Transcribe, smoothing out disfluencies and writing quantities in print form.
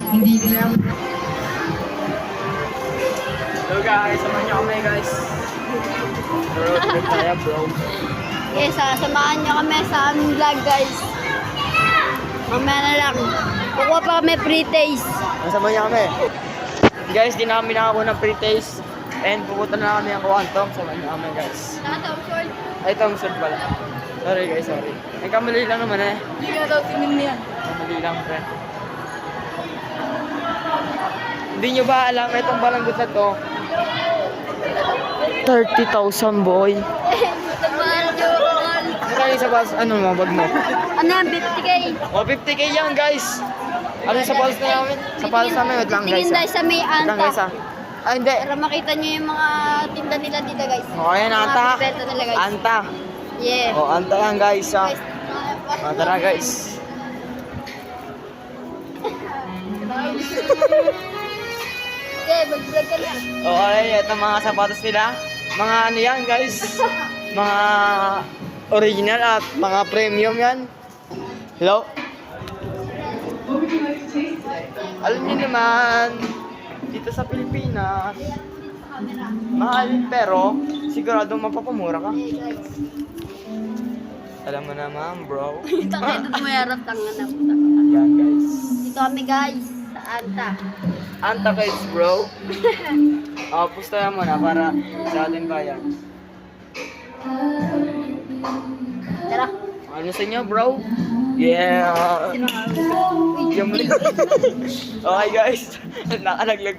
Hindi nila. So guys, samahan niyo kami guys. Road trip tayo bro. Yes, samahan nyo kami sa aming vlog guys. Mamaya na lang. Kukuha pa kami pre-taste. Samahan niyo kami. Guys, di na kami nakakuha ng pre-taste. And pupunta na kami ang Kuwantong. Samahan niyo kami guys. Nakatawag. Ay, Thompson pala. Sorry guys, sorry. Ay, kamali lang naman eh. Hindi ka daw tingin niya. Kamali lang, friend. Hindi nyo ba alam, itong balanggot na to, 30,000 boy. Mahal nyo, mahal. Ano sa pas, ano mo, bag mo? Ano yan, 50k? O, 50k yan guys. Ano sa pals na namin? Sa pals namin, wait lang guys. Tingin tayo sa may Wait lang guys anta. ah. Ay, hindi. Para makita nyo yung mga tinda nila dito guys. O, ayan, Mga anta. bibenta nila guys. Anta. Yeah. O, anta yan guys ah. Guys, O, tara guys. okay, mag-vlog ka na. O, ay, ito mga sapatos nila. Mga ano yan guys. Mga original at mga premium yan. Hello? Alam niyo naman, dito sa Pilipinas, mahal pero sigurado mapapamura ka. Okay guys. Alam mo naman bro. Tangin ito mayarap tangan na. Yan guys. Dito kami guys, sa Anta. Anta guys bro. Pustayan mo na para sa ating bayan. Tara. Ano sa inyo bro? Yeah. Sino ka? Okay guys, nakalaglag.